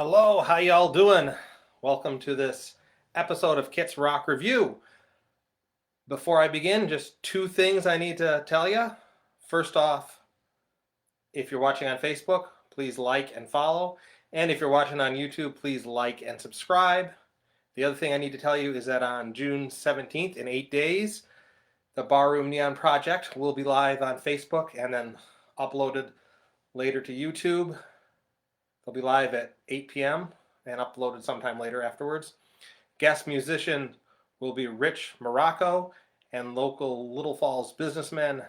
Hello, how y'all doing? Welcome to this episode of Kit's Rock Review. Before I begin, just two things I need to tell you. First off, if you're watching on Facebook, please like and follow. And if you're watching on YouTube, please like and subscribe. The other thing I need to tell you is that on June 17th, in 8 days, the Barroom Neon Project will be live on Facebook and then uploaded later to YouTube. They'll be live at 8 p.m. and uploaded sometime later afterwards. Guest musician will be Rich Morocco, and local Little Falls businessman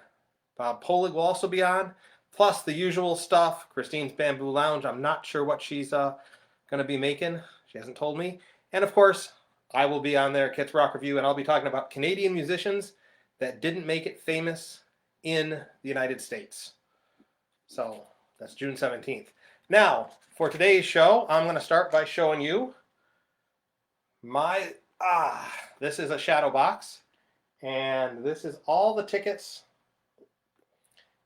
Bob Polig will also be on. Plus the usual stuff, Christine's Bamboo Lounge. I'm not sure what she's going to be making. She hasn't told me. And of course, I will be on there, Kit's Rock Review, and I'll be talking about Canadian musicians that didn't make it famous in the United States. So that's June 17th. Now, for today's show, I'm going to start by showing you this is a shadow box, and this is all the tickets.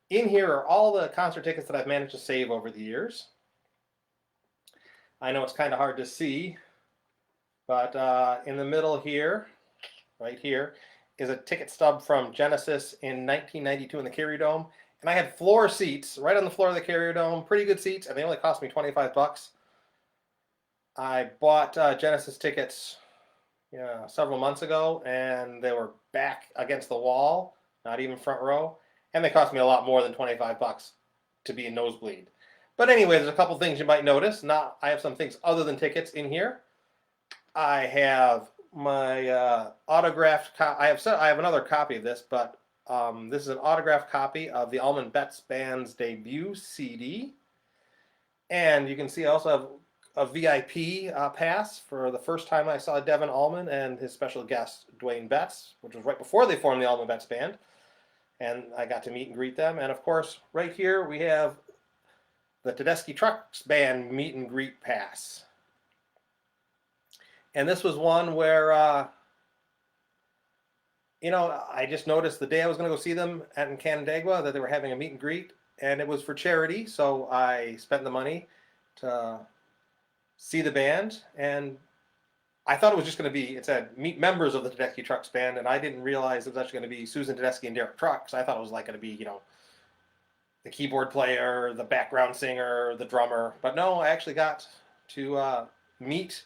In here are all the concert tickets that I've managed to save over the years. I know it's kind of hard to see, but in the middle here, right here, is a ticket stub from Genesis in 1992 in the Carrier Dome. And I had floor seats right on the floor of the Carrier Dome, pretty good seats, and they only cost me 25 bucks. I bought Genesis tickets several months ago, and they were back against the wall, not even front row, and they cost me a lot more than 25 bucks to be a nosebleed. But anyway, there's a couple things you might notice. I have some things other than tickets in here. I have my autographed I have another copy of this, but this is an autographed copy of the Allman Betts Band's debut CD. And you can see I also have a VIP pass for the first time I saw Devin Allman and his special guest, Dwayne Betts, which was right before they formed the Allman Betts Band. And I got to meet and greet them. And of course, right here we have the Tedeschi Trucks Band meet and greet pass. And this was one where I just noticed the day I was going to go see them in Canandaigua that they were having a meet and greet, and it was for charity, so I spent the money to see the band, and I thought it was just going to be, it said, meet members of the Tedeschi Trucks Band, and I didn't realize it was actually going to be Susan Tedeschi and Derek Trucks. I thought it was like going to be, the keyboard player, the background singer, the drummer, but no, I actually got to meet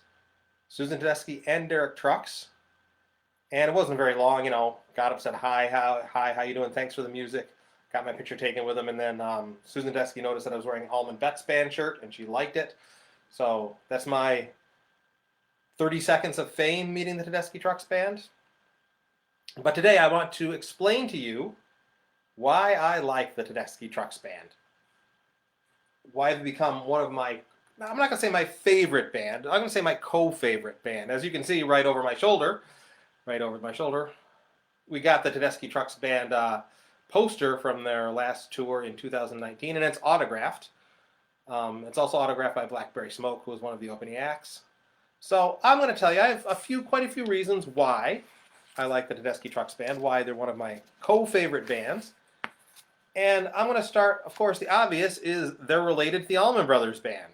Susan Tedeschi and Derek Trucks. And it wasn't very long, got up, said, hi, how you doing? Thanks for the music. Got my picture taken with him. And then Susan Tedeschi noticed that I was wearing an Allman Betts Band shirt, and she liked it. So that's my 30 seconds of fame meeting the Tedeschi Trucks Band. But today I want to explain to you why I like the Tedeschi Trucks Band. Why they've become one of my, I'm not going to say my favorite band, I'm going to say my co-favorite band. As you can see right over my shoulder, we got the Tedeschi Trucks Band poster from their last tour in 2019, and it's autographed. It's also autographed by Blackberry Smoke, who was one of the opening acts. So I'm going to tell you, I have quite a few reasons why I like the Tedeschi Trucks Band, why they're one of my co-favorite bands. And I'm going to start, of course, the obvious is they're related to the Allman Brothers Band.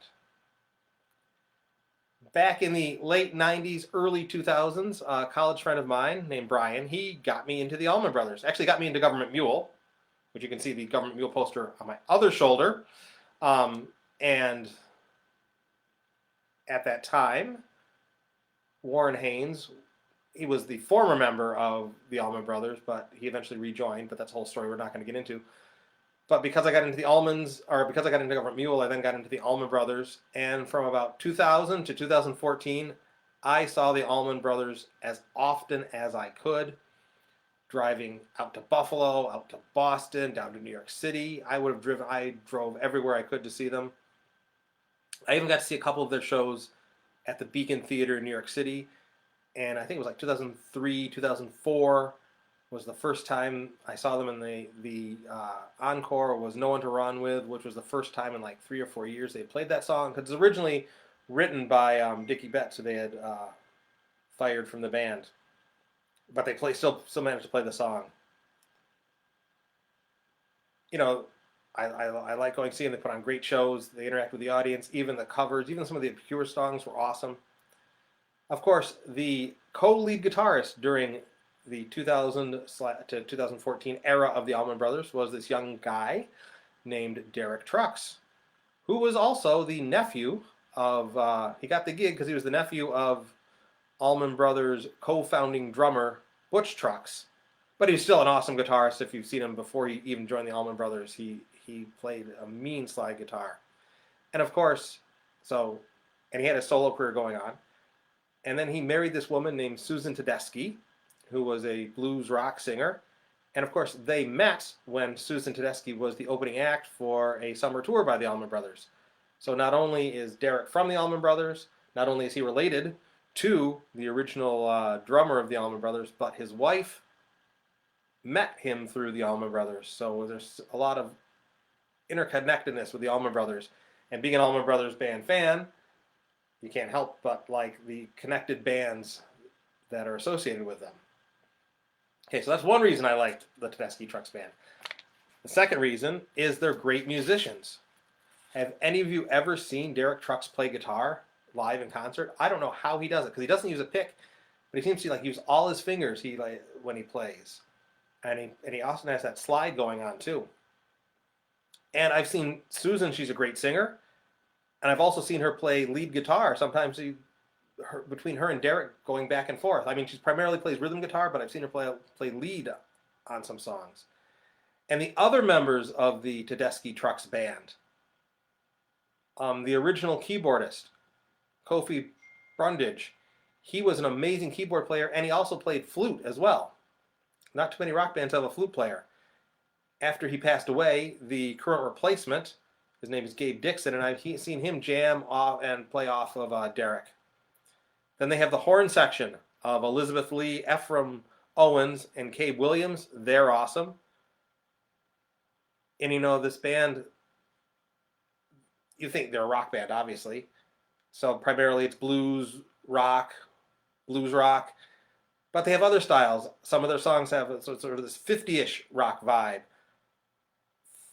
Back in the late 90s, early 2000s, a college friend of mine named Brian, he got me into the Allman Brothers. Actually got me into Government Mule, which you can see the Government Mule poster on my other shoulder. And at that time, Warren Haynes, he was the former member of the Allman Brothers, but he eventually rejoined, but that's a whole story we're not going to get into. But because I got into the because I got into Government Mule, I then got into the Allman Brothers. And from about 2000 to 2014, I saw the Allman Brothers as often as I could, driving out to Buffalo, out to Boston, down to New York City. I drove everywhere I could to see them. I even got to see a couple of their shows at the Beacon Theater in New York City. And I think it was like 2003, 2004. Was the first time I saw them, in the encore was No One to Run With, which was the first time in like 3 or 4 years they played that song, because it's originally written by Dickie Betts, who they had fired from the band, but they still managed to play the song. I like going to see them. They put on great shows. They interact with the audience. Even the covers, even some of the obscure songs were awesome. Of course, the co-lead guitarist during the 2000 to 2014 era of the Allman Brothers was this young guy named Derek Trucks, who was also the nephew of, he got the gig because he was the nephew of Allman Brothers co-founding drummer Butch Trucks. But he's still an awesome guitarist. If you've seen him before he even joined the Allman Brothers, he played a mean slide guitar. And of course, and he had a solo career going on. And then he married this woman named Susan Tedeschi, who was a blues rock singer. And of course, they met when Susan Tedeschi was the opening act for a summer tour by the Allman Brothers. So not only is Derek from the Allman Brothers, not only is he related to the original drummer of the Allman Brothers, but his wife met him through the Allman Brothers. So there's a lot of interconnectedness with the Allman Brothers. And being an Allman Brothers band fan, you can't help but like the connected bands that are associated with them. Okay, so that's one reason I liked the Tedeschi Trucks Band. The second reason is they're great musicians. Have any of you ever seen Derek Trucks play guitar live in concert? I don't know how he does it because he doesn't use a pick, but he seems to use all his fingers when he plays, and he also has that slide going on too. And I've seen Susan; she's a great singer, and I've also seen her play lead guitar. Sometimes between her and Derek going back and forth. I mean, she primarily plays rhythm guitar, but I've seen her play lead on some songs. And the other members of the Tedeschi Trucks Band, the original keyboardist, Kofi Brundage, he was an amazing keyboard player, and he also played flute as well. Not too many rock bands have a flute player. After he passed away, the current replacement, his name is Gabe Dixon, and I've seen him jam off and play off of Derek. Then they have the horn section of Elizabeth Lee, Ephraim Owens, and Cabe Williams. They're awesome. And this band, you think they're a rock band, obviously. So primarily it's blues rock, but they have other styles. Some of their songs have sort of this 50-ish rock vibe.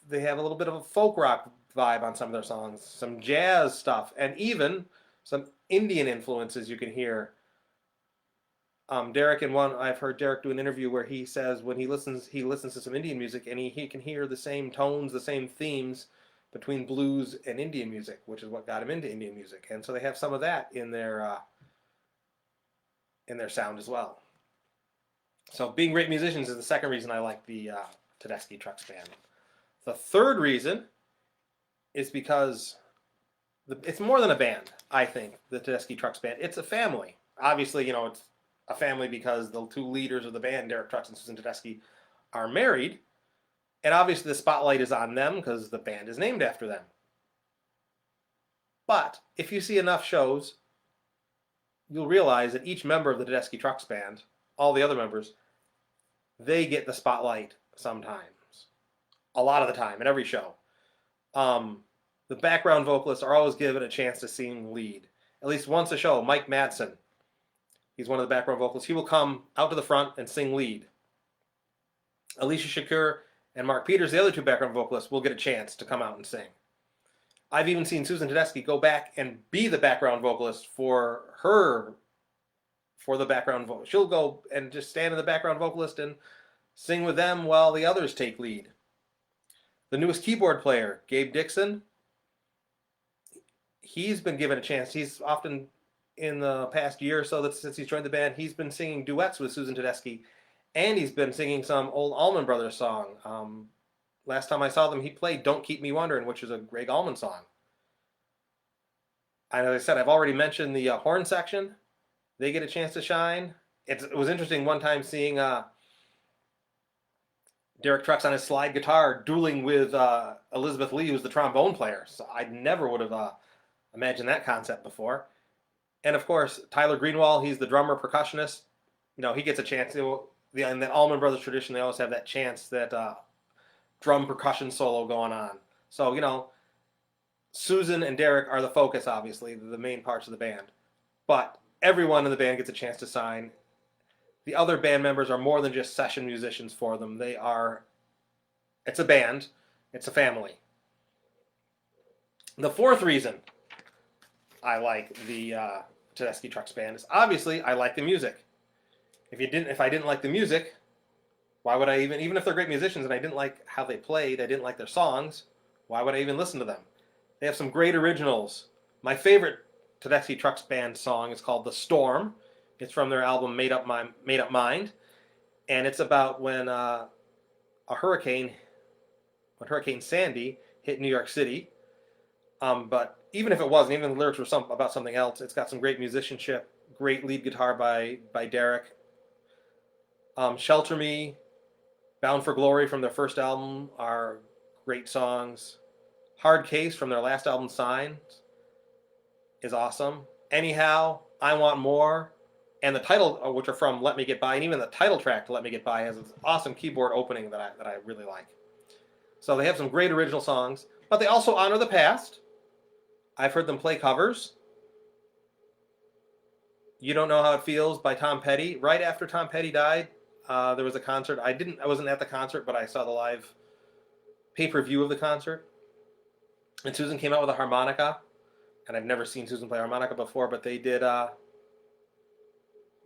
They have a little bit of a folk rock vibe on some of their songs, some jazz stuff, and even some Indian influences you can hear. I've heard Derek do an interview where he says when he listens to some Indian music, and he can hear the same tones, the same themes between blues and Indian music, which is what got him into Indian music. And so they have some of that in their sound as well. So being great musicians is the second reason I like the Tedeschi Trucks Band. The third reason is because it's more than a band, I think, the Tedeschi Trucks Band. It's a family. Obviously, it's a family because the two leaders of the band, Derek Trucks and Susan Tedeschi, are married. And obviously the spotlight is on them because the band is named after them. But if you see enough shows, you'll realize that each member of the Tedeschi Trucks Band, all the other members, they get the spotlight sometimes. A lot of the time, in every show. The background vocalists are always given a chance to sing lead. At least once a show, Mike Madsen, he's one of the background vocalists, he will come out to the front and sing lead. Alicia Shakur and Mark Peters, the other two background vocalists, will get a chance to come out and sing. I've even seen Susan Tedeschi go back and be the background vocalist for the background vocal. She'll go and just stand in the background vocalist and sing with them while the others take lead. The newest keyboard player, Gabe Dixon, he's been given a chance. He's often, in the past year or so since he's joined the band, he's been singing duets with Susan Tedeschi, and he's been singing some old Allman Brothers song. Last time I saw them, he played Don't Keep Me Wondering, which is a Greg Allman song. And as I said, I've already mentioned the horn section. They get a chance to shine. It was interesting one time seeing Derek Trucks on his slide guitar dueling with Elizabeth Lee, who's the trombone player. So I never would have imagined that concept before. And of course, Tyler Greenwald, he's the drummer, percussionist. He gets a chance. In the Allman Brothers tradition, they always have that chance, that drum percussion solo going on. So, Susan and Derek are the focus, obviously, the main parts of the band. But everyone in the band gets a chance to shine. The other band members are more than just session musicians for them. It's a band, It's a family. The fourth reason I like the Tedeschi Trucks Band is obviously I like the music. If I didn't like the music, why would I even if they're great musicians and I didn't like how they played, I didn't like their songs, why would I even listen to them? They have some great originals. My favorite Tedeschi Trucks Band song is called "The Storm." It's from their album Made Up Mind, and it's about when Hurricane Sandy hit New York City. But even if it wasn't, even the lyrics were about something else. It's got some great musicianship, great lead guitar by Derek. "Shelter Me," "Bound for Glory" from their first album are great songs. "Hard Case" from their last album, Signs, is awesome. "Anyhow," "I Want More," and the title, which are from "Let Me Get By," and even the title track to "Let Me Get By" has an awesome keyboard opening that I really like. So they have some great original songs, but they also honor the past. I've heard them play covers. "You Don't Know How It Feels" by Tom Petty. Right after Tom Petty died, there was a concert. I wasn't at the concert, but I saw the live pay-per-view of the concert. And Susan came out with a harmonica, and I've never seen Susan play harmonica before, but they did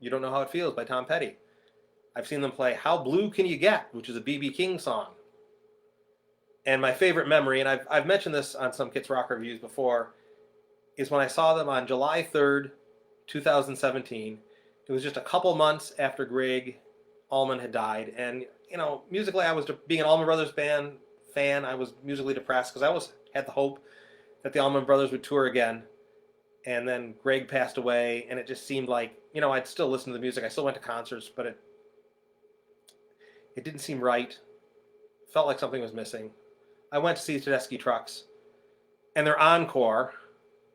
"You Don't Know How It Feels" by Tom Petty. I've seen them play "How Blue Can You Get," which is a B.B. King song. And my favorite memory, and I've mentioned this on some Kits Rock reviews before, is when I saw them on July 3rd, 2017. It was just a couple months after Greg Allman had died. And, musically, being an Allman Brothers Band fan, I was musically depressed because I always had the hope that the Allman Brothers would tour again. And then Greg passed away, and it just seemed like, I'd still listen to the music. I still went to concerts, but it didn't seem right. Felt like something was missing. I went to see Tedeschi Trucks, and their encore,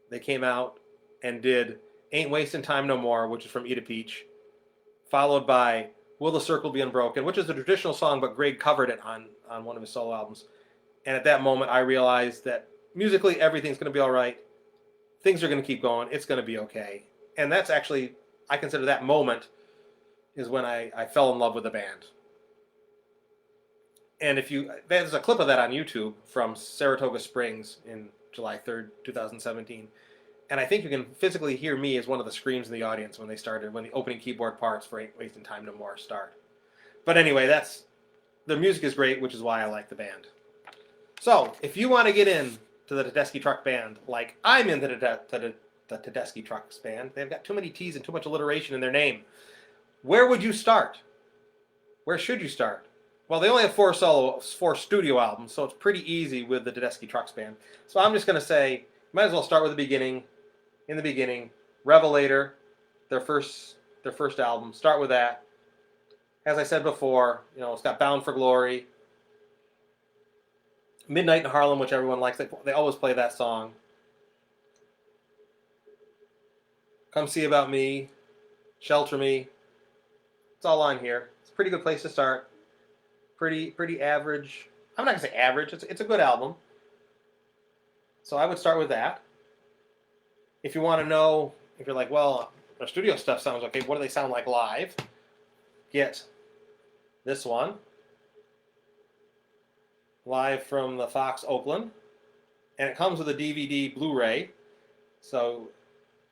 they came out and did "Ain't Wasting Time No More," which is from Eat a Peach, followed by "Will the Circle Be Unbroken," which is a traditional song, but Greg covered it on one of his solo albums. And at that moment, I realized that musically, everything's going to be all right. Things are going to keep going. It's going to be okay. And that's actually, I consider that moment is when I fell in love with the band. And there's a clip of that on YouTube from Saratoga Springs in July 3rd, 2017. And I think you can physically hear me as one of the screams in the audience when the opening keyboard parts for "Ain't Wasting Time No More" start. But anyway, the music is great, which is why I like the band. So, if you want to get in to the Tedeschi Truck Band, like I'm into the Tedeschi Trucks Band, they've got too many T's and too much alliteration in their name. Where would you start? Where should you start? Well, they only have four studio albums, so it's pretty easy with the Tedeschi Trucks Band. So I'm just going to say, you might as well start with the beginning. In the beginning, Revelator, their first album. Start with that. As I said before, it's got "Bound for Glory," "Midnight in Harlem," which everyone likes. They always play that song. "Come See About Me," "Shelter Me." It's all on here. It's a pretty good place to start. Pretty average. I'm not gonna say average. It's a good album. So I would start with that. If you want to know, if you're like, well, their studio stuff sounds okay, what do they sound like live? Get this one. Live from the Fox Oakland. And it comes with a DVD Blu-ray. And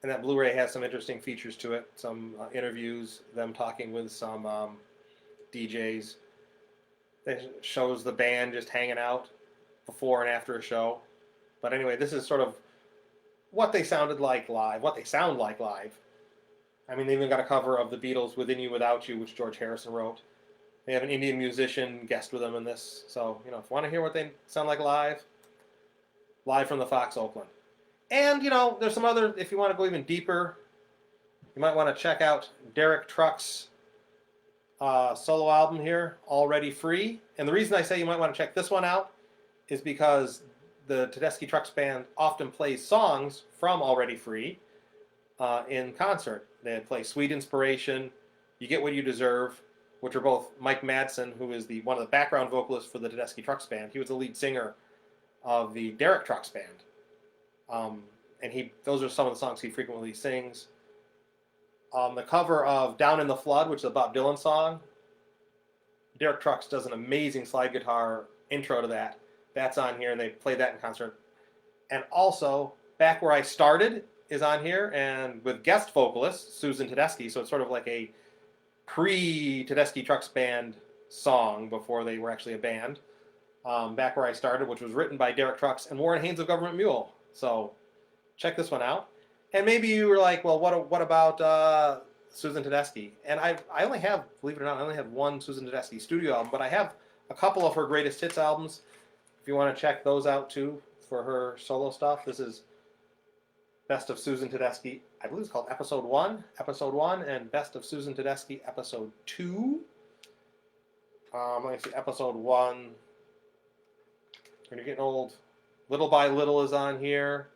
that Blu-ray has some interesting features to it. Some interviews, them talking with some DJs. It shows the band just hanging out before and after a show. But anyway, this is sort of what they sounded like live, what they sound like live. I mean, they even got a cover of the Beatles' "Within You, Without You," which George Harrison wrote. They have an Indian musician guest with them in this. So, if you want to hear what they sound like live from the Fox Oakland. And, there's some other, if you want to go even deeper, you might want to check out Derek Trucks' solo album here, "Already Free." And the reason I say you might want to check this one out is because the Tedeschi Trucks Band often plays songs from "Already Free" in concert. They play "Sweet Inspiration," "You Get What You Deserve," which are both Mike Madsen, who is one of the background vocalists for the Tedeschi Trucks Band. He was the lead singer of the Derek Trucks Band. And those are some of the songs he frequently sings. The cover of "Down in the Flood," which is a Bob Dylan song, Derek Trucks does an amazing slide guitar intro to that. That's on here, and they played that in concert. And also, Back Where I Started is on here, and with guest vocalist Susan Tedeschi, so it's sort of like a pre-Tedeschi Trucks Band song before they were actually a band. Back Where I Started, which was written by Derek Trucks and Warren Haynes of Government Mule. So check this one out. And maybe you were like, well, what about Susan Tedeschi? And I only have, believe it or not, I only have one Susan Tedeschi studio album, but I have a couple of her greatest hits albums. If you want to check those out too for her solo stuff, this is Best of Susan Tedeschi. I believe it's called Episode 1, and Best of Susan Tedeschi, Episode 2. Let me see, Episode 1. When you're getting old, Little by Little is on here.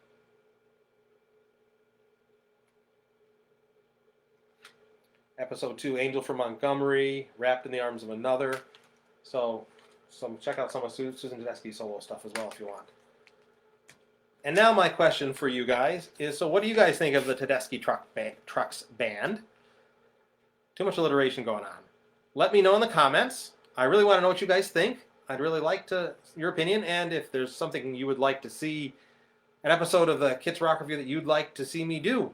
Episode 2, Angel from Montgomery, Wrapped in the Arms of Another. So check out some of Susan Tedeschi's solo stuff as well if you want. And now my question for you guys is, so what do you guys think of the Tedeschi Trucks Band? Too much alliteration going on. Let me know in the comments. I really want to know what you guys think. I'd really like your opinion, and if there's something you would like to see, an episode of the Kits Rock Review that you'd like to see me do,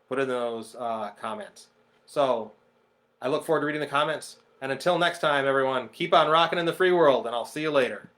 put in those comments. So I look forward to reading the comments. And until next time, everyone, keep on rocking in the free world, and I'll see you later.